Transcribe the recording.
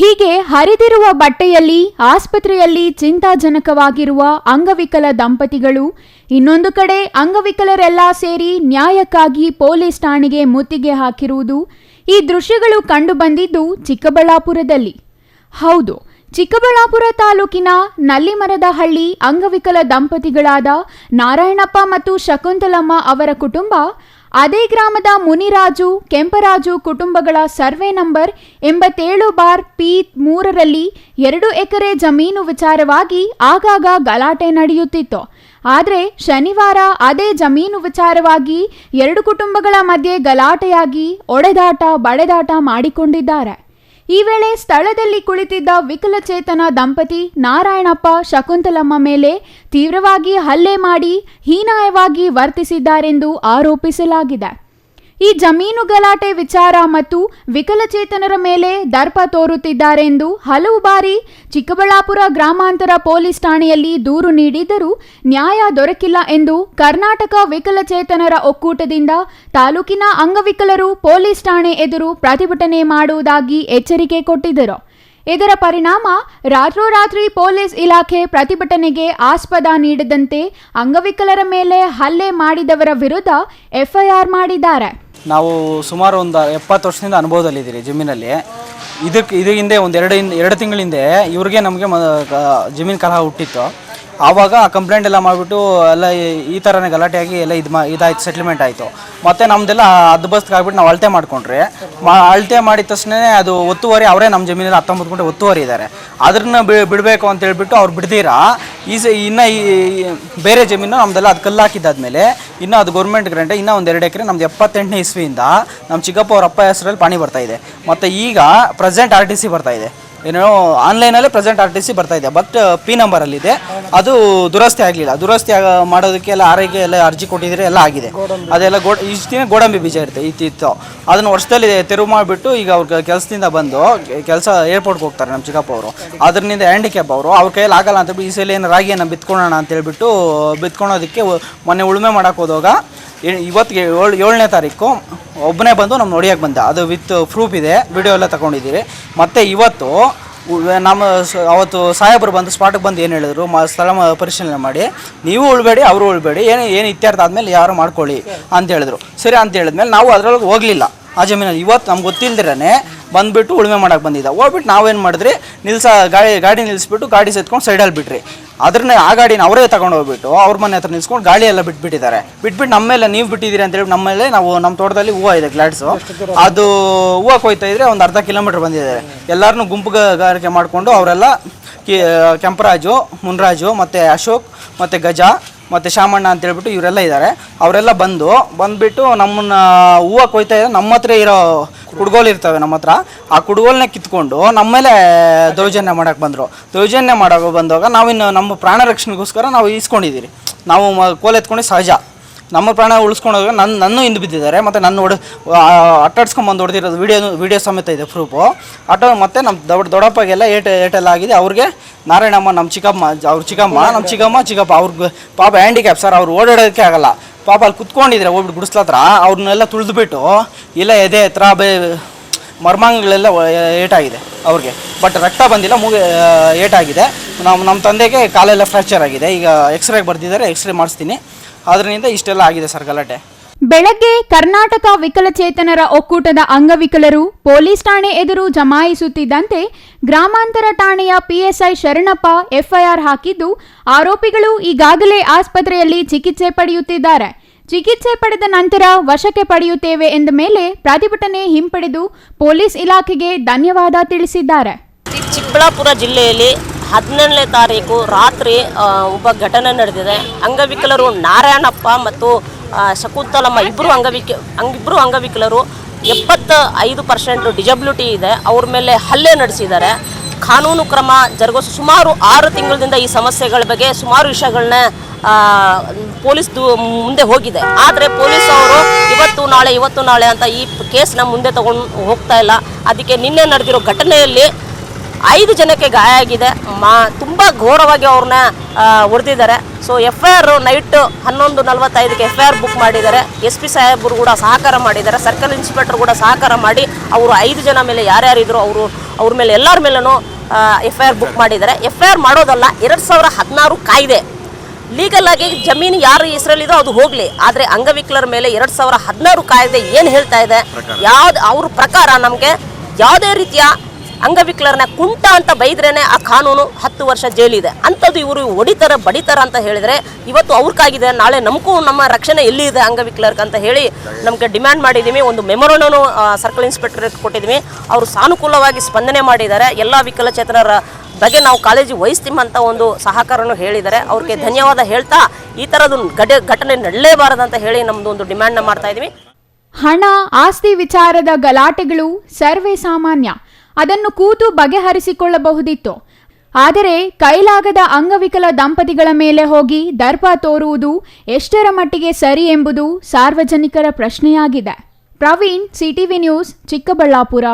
ಹೀಗೆ ಹರಿದಿರುವ ಬಟ್ಟೆಯಲ್ಲಿ ಆಸ್ಪತ್ರೆಯಲ್ಲಿ ಚಿಂತಾಜನಕವಾಗಿರುವ ಅಂಗವಿಕಲ ದಂಪತಿಗಳು, ಇನ್ನೊಂದು ಕಡೆ ಅಂಗವಿಕಲರೆಲ್ಲ ಸೇರಿ ನ್ಯಾಯಕ್ಕಾಗಿ ಪೊಲೀಸ್ ಠಾಣೆಗೆ ಮುತ್ತಿಗೆ ಹಾಕಿರುವುದು, ಈ ದೃಶ್ಯಗಳು ಕಂಡುಬಂದಿದ್ದು ಚಿಕ್ಕಬಳ್ಳಾಪುರದಲ್ಲಿ. ಹೌದು, ಚಿಕ್ಕಬಳ್ಳಾಪುರ ತಾಲೂಕಿನ ನಲ್ಲಿಮರದಹಳ್ಳಿ ಅಂಗವಿಕಲ ದಂಪತಿಗಳಾದ ನಾರಾಯಣಪ್ಪ ಮತ್ತು ಶಕುಂತಲಮ್ಮ ಅವರ ಕುಟುಂಬ ಅದೇ ಗ್ರಾಮದ ಮುನಿರಾಜು, ಕೆಂಪರಾಜು ಕುಟುಂಬಗಳ ಸರ್ವೆ ನಂಬರ್ 87/P3ರಲ್ಲಿ 2 ಎಕರೆ ಜಮೀನು ವಿಚಾರವಾಗಿ ಆಗಾಗ ಗಲಾಟೆ ನಡೆಯುತ್ತಿತ್ತು. ಆದರೆ ಶನಿವಾರ ಅದೇ ಜಮೀನು ವಿಚಾರವಾಗಿ 2 ಕುಟುಂಬಗಳ ಮಧ್ಯೆ ಗಲಾಟೆಯಾಗಿ ಒಡೆದಾಟ ಬಡೆದಾಟ ಮಾಡಿಕೊಂಡಿದ್ದಾರೆ. ಈ ವೇಳೆ ಸ್ಥಳದಲ್ಲಿ ಕುಳಿತಿದ್ದ ವಿಕಲಚೇತನ ದಂಪತಿ ನಾರಾಯಣಪ್ಪ, ಶಕುಂತಲಮ್ಮ ಮೇಲೆ ತೀವ್ರವಾಗಿ ಹಲ್ಲೆ ಮಾಡಿ ಹೀನಾಯವಾಗಿ ವರ್ತಿಸಿದ್ದಾರೆಂದು ಆರೋಪಿಸಲಾಗಿದೆ. ಈ ಜಮೀನು ಗಲಾಟೆ ವಿಚಾರ ಮತ್ತು ವಿಕಲಚೇತನರ ಮೇಲೆ ದರ್ಪ ತೋರುತ್ತಿದ್ದಾರೆಂದು ಹಲವು ಬಾರಿ ಚಿಕ್ಕಬಳ್ಳಾಪುರ ಗ್ರಾಮಾಂತರ ಪೊಲೀಸ್ ಠಾಣೆಯಲ್ಲಿ ದೂರು ನೀಡಿದರೂ ನ್ಯಾಯ ದೊರಕಿಲ್ಲ ಎಂದು ಕರ್ನಾಟಕ ವಿಕಲಚೇತನರ ಒಕ್ಕೂಟದಿಂದ ತಾಲೂಕಿನ ಅಂಗವಿಕಲರು ಪೊಲೀಸ್ ಠಾಣೆ ಎದುರು ಪ್ರತಿಭಟನೆ ಮಾಡುವುದಾಗಿ ಎಚ್ಚರಿಕೆ ಕೊಟ್ಟಿದ್ದರು. ಇದರ ಪರಿಣಾಮ ರಾತ್ರೋರಾತ್ರಿ ಪೊಲೀಸ್ ಇಲಾಖೆ ಪ್ರತಿಭಟನೆಗೆ ಆಸ್ಪದ ನೀಡದಂತೆ ಅಂಗವಿಕಲರ ಮೇಲೆ ಹಲ್ಲೆ ಮಾಡಿದವರ ವಿರುದ್ಧ ಎಫ್ಐಆರ್ ಮಾಡಿದ್ದಾರೆ. ನಾವು ಸುಮಾರು ಒಂದು 70 ವರ್ಷದಿಂದ ಅನುಭವದಲ್ಲಿದ್ದೀರಿ ಜಮೀನಲ್ಲಿ. ಇದು ಹಿಂದೆ ಒಂದು ಎರಡು ತಿಂಗಳ ಹಿಂದೆ ಇವ್ರಿಗೆ ನಮಗೆ ಜಮೀನು ಕಲಹ ಹುಟ್ಟಿತ್ತು. ಆವಾಗ ಕಂಪ್ಲೇಂಟ್ ಎಲ್ಲ ಮಾಡಿಬಿಟ್ಟು ಎಲ್ಲ ಈ ಥರನೇ ಗಲಾಟೆಯಾಗಿ ಎಲ್ಲ ಇದಾಯ್ತು, ಸೆಟ್ಲ್ಮೆಂಟ್ ಆಯಿತು. ಮತ್ತು ನಮ್ಮದೆಲ್ಲ ಹದ್ಬಸ್ತಿಗೆ ಆಗ್ಬಿಟ್ಟು ನಾವು ಅಳತೆ ಮಾಡ್ಕೊಂಡ್ರಿ. ಅಳತೆ ಮಾಡಿದ ತಕ್ಷಣ ಅದು ಒತ್ತುವರಿ ಅವರೇ ನಮ್ಮ ಜಮೀನಲ್ಲಿ 19 ಗುಂಟೆ ಒತ್ತುವರಿ ಇದ್ದಾರೆ. ಅದನ್ನು ಬಿಡಬೇಕು ಅಂತ ಹೇಳ್ಬಿಟ್ಟು ಅವ್ರು ಬಿಡ್ದಿರಾ ಇನ್ನು ಈ ಬೇರೆ ಜಮೀನು ನಮ್ಮದೆಲ್ಲ ಅದು ಕಲ್ಲು ಹಾಕಿದ್ದಾದ್ಮೇಲೆ ಇನ್ನೂ ಅದು ಗೌರ್ಮೆಂಟ್ ಗ್ರಾಂಟ್ ಇನ್ನೂ ಒಂದು 2 ಎಕರೆ ನಮ್ದು 78ನೇ ಇಸ್ವಿಯಿಂದ ನಮ್ಮ ಚಿಕ್ಕಪ್ಪ ಅವ್ರ ಅಪ್ಪ ಹೆಸರಲ್ಲಿ ಪಾಣಿ ಬರ್ತಾಯಿದೆ. ಮತ್ತು ಈಗ ಪ್ರೆಸೆಂಟ್ RTC ಬರ್ತಾಯಿದೆ, ಏನೋ ಆನ್ಲೈನಲ್ಲೇ ಪ್ರೆಸೆಂಟ್ RTC ಬರ್ತಾಯಿದೆ. ಬಟ್ P ನಂಬರಲ್ಲಿದೆ, ಅದು ದುರಸ್ತಿ ಆಗಲಿಲ್ಲ. ದುರಸ್ತಿ ಮಾಡೋದಕ್ಕೆ ಎಲ್ಲ ಆರೈಕೆ ಎಲ್ಲ ಅರ್ಜಿ ಕೊಟ್ಟಿದ್ರೆ ಎಲ್ಲ ಆಗಿದೆ. ಅದೆಲ್ಲ ಇಷ್ಟು ದಿನ ಗೋಡಂಬಿ ಬೀಜ ಇತ್ತು. ಅದನ್ನು ವರ್ಷದಲ್ಲಿ ತೆರವು ಮಾಡಿಬಿಟ್ಟು ಈಗ ಅವ್ರ ಕೆಲಸದಿಂದ ಬಂದು ಕೆಲಸ ಏರ್ಪೋರ್ಟ್ಗೆ ಹೋಗ್ತಾರೆ ನಮ್ಮ ಚಿಕ್ಕಪ್ಪ ಅವರು. ಅದರಿಂದ ಹ್ಯಾಂಡಿಕ್ಯಾಪ್ ಅವರು ಅವ್ರ ಕೈಯಲ್ಲಿ ಆಗಲ್ಲ ಅಂತೇಳಿ ಈ ಸಲ ಏನು ರಾಗಿಯನ್ನು ಬಿತ್ಕೊಳ್ಳೋಣ ಅಂತೇಳ್ಬಿಟ್ಟು ಬಿತ್ಕೊಳೋದಕ್ಕೆ ಮೊನ್ನೆ ಉಳುಮೆ ಮಾಡೋಕೆ ಹೋದಾಗ ಇವತ್ತಿಗೆ 7ನೇ ತಾರೀಕು ಒಬ್ಬನೇ ಬಂದು ನಮ್ಮ ನೋಡಿಯೋಕೆ ಬಂದ. ಅದು ವಿತ್ ಪ್ರೂಫ್ ಇದೆ, ವಿಡಿಯೋ ಎಲ್ಲ ತಗೊಂಡಿದ್ದೀವಿ. ಮತ್ತು ಇವತ್ತು ಅವತ್ತು ಸಾಹೇಬರು ಬಂದು ಸ್ಪಾಟಿಗೆ ಬಂದು ಏನು ಹೇಳಿದ್ರು, ಸ್ಥಳ ಪರಿಶೀಲನೆ ಮಾಡಿ ನೀವು ಉಳ್ಬೇಡಿ ಅವರು ಉಳ್ಬೇಡಿ, ಏನು ಇತ್ಯರ್ಥ ಆದಮೇಲೆ ಯಾರು ಮಾಡ್ಕೊಳ್ಳಿ ಅಂತ ಹೇಳಿದ್ರು. ಸರಿ ಅಂತ ಹೇಳಿದ್ಮೇಲೆ ನಾವು ಅದರೊಳಗೆ ಹೋಗಲಿಲ್ಲ ಆ ಜಮೀನಲ್ಲಿ. ಇವತ್ತು ನಮ್ಗೆ ಗೊತ್ತಿಲ್ದಿರೇ ಬಂದುಬಿಟ್ಟು ಉಳುಮೆ ಮಾಡೋಕೆ ಬಂದಿದ್ದ. ಹೋಗ್ಬಿಟ್ಟು ನಾವೇನು ಮಾಡಿದ್ರಿ, ಗಾಡಿ ನಿಲ್ಲಿಸ್ಬಿಟ್ಟು ಗಾಡಿ ಸೆತ್ಕೊಂಡು ಸೈಡಲ್ಲಿ ಬಿಟ್ರಿ. ಅದನ್ನ ಆ ಗಾಡಿನ ಅವರೇ ತಗೊಂಡು ಹೋಗ್ಬಿಟ್ಟು ಅವ್ರ ಮನೆ ಹತ್ರ ನಿಲ್ಸ್ಕೊಂಡು ಗಾಡಿ ಎಲ್ಲ ಬಿಟ್ಬಿಟ್ಟಿದ್ದಾರೆ. ಬಿಟ್ಬಿಟ್ಟು ನಮ್ಮ ಮೇಲೆ ನೀವು ಬಿಟ್ಟಿದ್ದೀರಿ ಅಂತೇಳಿ ನಮ್ಮ ಮೇಲೆ ನಮ್ಮ ತೋಟದಲ್ಲಿ ಹೂವು ಇದೆ, ಗ್ಲಾಡ್ಸು. ಅದು ಹೂವು ಕೊಯ್ತಾ ಇದ್ರೆ ಒಂದು ಅರ್ಧ ಕಿಲೋಮೀಟ್ರ್ ಬಂದಿದ್ದಾರೆ. ಎಲ್ಲರನ್ನೂ ಗುಂಪುಗಾರಿಕೆ ಮಾಡಿಕೊಂಡು ಅವರೆಲ್ಲ ಕೆಂಪರಾಜು, ಮುನ್ರಾಜು ಮತ್ತು ಅಶೋಕ್ ಮತ್ತು ಗಜ ಮತ್ತು ಶಾಮಣ್ಣ ಅಂತೇಳ್ಬಿಟ್ಟು ಇವರೆಲ್ಲ ಇದ್ದಾರೆ. ಅವರೆಲ್ಲ ಬಂದುಬಿಟ್ಟು ನಮ್ಮನ್ನು ಹೂವು ಕೊಯ್ತಾ ಇದ್ದಾರೆ. ನಮ್ಮ ಹತ್ರ ಇರೋ ಕುಡ್ಗೋಲು ಇರ್ತವೆ ನಮ್ಮ ಹತ್ರ, ಆ ಕುಡ್ಗೋಲನ್ನೇ ಕಿತ್ಕೊಂಡು ನಮ್ಮ ಮೇಲೆ ದೌರ್ಜನ್ಯ ಮಾಡೋಕ್ಕೆ ಬಂದರು. ದೌರ್ಜನ್ಯ ಮಾಡೋಕೆ ಬಂದಾಗ ನಾವಿನ್ನು ನಮ್ಮ ಪ್ರಾಣ ರಕ್ಷಣೆಗೋಸ್ಕರ ನಾವು ಇಸ್ಕೊಂಡಿದ್ದೀರಿ. ನಾವು ಕೋಲ್ ಎತ್ಕೊಂಡು ಸಹಜ ನಮ್ಮ ಪ್ರಾಣ ಉಳಿಸ್ಕೊಂಡೋಗ ನನ್ನ ಹಿಂದೆ ಬಿದ್ದಿದ್ದಾರೆ. ಮತ್ತು ನನ್ನ ಅಟ್ಟಾಡ್ಸ್ಕೊಂಬಂದು ಹೊಡೆದಿರೋದು ವಿಡಿಯೋ ಸಮೇತ ಇದೆ, ಪ್ರೂಫು. ಮತ್ತು ನಮ್ಮ ದೊಡ್ಡಪ್ಪಗೆಲ್ಲ ಏಟೆಲ್ಲ ಆಗಿದೆ. ಅವ್ರಿಗೆ ನಾರಾಯಣಮ್ಮ, ನಮ್ಮ ಚಿಕ್ಕಮ್ಮ, ನಮ್ಮ ಚಿಕ್ಕಪ್ಪ ಅವ್ರಿಗೆ ಪಾಪ ಹ್ಯಾಂಡಿಕ್ಯಾಪ್ ಸರ್, ಅವ್ರು ಓಡಾಡೋದಕ್ಕೆ ಆಗಲ್ಲ. ಪಾಪ ಅಲ್ಲಿ ಕುತ್ಕೊಂಡಿದ್ರೆ ಹೋಗ್ಬಿಟ್ಟು ಗುಡಿಸ್ಲ ಹತ್ರ ಅವ್ರನ್ನೆಲ್ಲ ತುಳಿದ್ಬಿಟ್ಟು ಇಲ್ಲ ಎದೆ ಹತ್ರ ಮರ್ಮಾಂಗಗಳೆಲ್ಲ ಏಟಾಗಿದೆ ಅವ್ರಿಗೆ. ಬಟ್ ರಕ್ತ ಬಂದಿಲ್ಲ, ಏಟಾಗಿದೆ. ನಮ್ಮ ತಂದೆಗೆ ಕಾಲೆಲ್ಲ ಫ್ರ್ಯಾಕ್ಚರ್ ಆಗಿದೆ. ಈಗ ಎಕ್ಸ್ರೇಗೆ ಬರ್ತಿದ್ದಾರೆ, ಎಕ್ಸ್ರೇ ಮಾಡಿಸ್ತೀನಿ. ಅದರಿಂದ ಇಷ್ಟೆಲ್ಲ ಆಗಿದೆ ಸರ್ ಗಲಾಟೆ. ಬೆಳಗ್ಗೆ ಕರ್ನಾಟಕ ವಿಕಲಚೇತನರ ಒಕ್ಕೂಟದ ಅಂಗವಿಕಲರು ಪೊಲೀಸ್ ಠಾಣೆ ಎದುರು ಜಮಾಯಿಸುತ್ತಿದ್ದಂತೆ ಗ್ರಾಮಾಂತರ ಠಾಣೆಯ PSI ಶರಣಪ್ಪ ಎಫ್ಐಆರ್ ಹಾಕಿದ್ದು, ಆರೋಪಿಗಳು ಈಗಾಗಲೇ ಆಸ್ಪತ್ರೆಯಲ್ಲಿ ಚಿಕಿತ್ಸೆ ಪಡೆಯುತ್ತಿದ್ದಾರೆ. ಚಿಕಿತ್ಸೆ ಪಡೆದ ನಂತರ ವಶಕ್ಕೆ ಪಡೆಯುತ್ತೇವೆ ಎಂದ ಮೇಲೆ ಪ್ರತಿಭಟನೆ ಹಿಂಪಡೆದು ಪೊಲೀಸ್ ಇಲಾಖೆಗೆ ಧನ್ಯವಾದ ತಿಳಿಸಿದ್ದಾರೆ. ಚಿಕ್ಕಬಳ್ಳಾಪುರ ಜಿಲ್ಲೆಯಲ್ಲಿ 17ನೇ ತಾರೀಕು ರಾತ್ರಿ ಒಬ್ಬ ಘಟನೆ ನಡೆದಿದೆ. ಅಂಗವಿಕಲರು ನಾರಾಯಣಪ್ಪ ಮತ್ತು ಶಕುಂತಲಮ್ಮ ಇಬ್ಬರು ಅಂಗವಿಕಲರು 75% ಡಿಸಬಿಲಿಟಿ ಇದೆ. ಅವ್ರ ಮೇಲೆ ಹಲ್ಲೆ ನಡೆಸಿದ್ದಾರೆ. ಕಾನೂನು ಕ್ರಮ ಜರುಗಿಸ ಸುಮಾರು 6 ತಿಂಗಳಿಂದ ಈ ಸಮಸ್ಯೆಗಳ ಬಗ್ಗೆ ಸುಮಾರು ವಿಷಯಗಳನ್ನ ಪೊಲೀಸ್ ಮುಂದೆ ಹೋಗಿದೆ. ಆದರೆ ಪೊಲೀಸ್ ಅವರು ಇವತ್ತು ನಾಳೆ ಅಂತ ಈ ಕೇಸ್ನ ಮುಂದೆ ತಗೊಂಡು ಹೋಗ್ತಾ ಇಲ್ಲ. ಅದಕ್ಕೆ ನಿನ್ನೆ ನಡೆದಿರೋ ಘಟನೆಯಲ್ಲಿ 5 ಜನಕ್ಕೆ ಗಾಯ ಆಗಿದೆ. ತುಂಬ ಘೋರವಾಗಿ ಅವ್ರನ್ನ ಹೊಡೆದಿದ್ದಾರೆ. ಸೊ FIR ನೈಟ್ 11:45ಕ್ಕೆ FIR ಬುಕ್ ಮಾಡಿದ್ದಾರೆ. SP ಸಾಹೇಬರು ಕೂಡ ಸಹಕಾರ ಮಾಡಿದ್ದಾರೆ, ಸರ್ಕಲ್ ಇನ್ಸ್ಪೆಕ್ಟರ್ ಕೂಡ ಸಹಕಾರ ಮಾಡಿ ಅವರು 5 ಜನ ಮೇಲೆ ಯಾರ್ಯಾರಿದ್ರು ಅವ್ರ ಮೇಲೆ ಎಲ್ಲರ ಮೇಲೂ FIR ಬುಕ್ ಮಾಡಿದ್ದಾರೆ. FIR ಮಾಡೋದಲ್ಲ, 2016 ಕಾಯ್ದೆ ಲೀಗಲ್ ಆಗಿ ಜಮೀನು ಯಾರು ಹೆಸರಲ್ಲಿದೋ ಅದು ಹೋಗಲಿ, ಆದರೆ ಅಂಗವಿಕಲರ ಮೇಲೆ 2016 ಕಾಯ್ದೆ ಏನು ಹೇಳ್ತಾ ಇದೆ, ಅವ್ರ ಪ್ರಕಾರ ನಮಗೆ ಯಾವುದೇ ರೀತಿಯ ಅಂಗವಿಕಲರನ್ನ ಕುಂಟ ಅಂತ ಬೈದ್ರೇನೆ ಆ ಕಾನೂನು 10 ವರ್ಷ ಜೈಲಿದೆ. ಅಂಥದ್ದು ಇವರು ಹೊಡಿತಾರೆ ಬಡಿತಾರೆ ಅಂತ ಹೇಳಿದರೆ ಇವತ್ತು ಅವ್ರಿಗಾಗಿದೆ, ನಾಳೆ ನಮಗೂ ನಮ್ಮ ರಕ್ಷಣೆ ಎಲ್ಲಿ ಇದೆ ಅಂಗವಿಕಲರಿಗೆ ಅಂತ ಹೇಳಿ ನಮಗೆ ಡಿಮ್ಯಾಂಡ್ ಮಾಡಿದ್ದೀವಿ. ಒಂದು ಮೆಮೊರಂಡನ್ನು ಸರ್ಕಲ್ ಇನ್ಸ್ಪೆಕ್ಟರ್ಗೆ ಕೊಟ್ಟಿದ್ದೀವಿ. ಅವರು ಸಾನುಕೂಲವಾಗಿ ಸ್ಪಂದನೆ ಮಾಡಿದ್ದಾರೆ. ಎಲ್ಲ ವಿಕಲಚೇತನರ ಬಗ್ಗೆ ನಾವು ಕಾಳಜಿ ವಹಿಸ್ತೀವಿ ಅಂತ ಒಂದು ಸಹಕಾರನೂ ಹೇಳಿದ್ದಾರೆ. ಅವ್ರಿಗೆ ಧನ್ಯವಾದ ಹೇಳ್ತಾ ಈ ಥರದ್ದು ಘಟನೆ ನಡೆಯಲೇಬಾರದಂತ ಹೇಳಿ ನಮ್ಮದು ಒಂದು ಡಿಮ್ಯಾಂಡ್ನ ಮಾಡ್ತಾ ಇದ್ದೀವಿ. ಹಣ ಆಸ್ತಿ ವಿಚಾರದ ಗಲಾಟೆಗಳು ಸರ್ವೇ ಸಾಮಾನ್ಯ, ಅದನ್ನು ಕೂತು ಬಗೆಹರಿಸಿಕೊಳ್ಳಬಹುದಿತ್ತು. ಆದರೆ ಕೈಲಾಗದ ಅಂಗವಿಕಲ ದಂಪತಿಗಳ ಮೇಲೆ ಹೋಗಿ ದರ್ಪ ತೋರುವುದು ಎಷ್ಟರ ಮಟ್ಟಿಗೆ ಸರಿ ಎಂಬುದು ಸಾರ್ವಜನಿಕರ ಪ್ರಶ್ನೆಯಾಗಿದೆ. Praveen, CTV news, Chikkaballapur.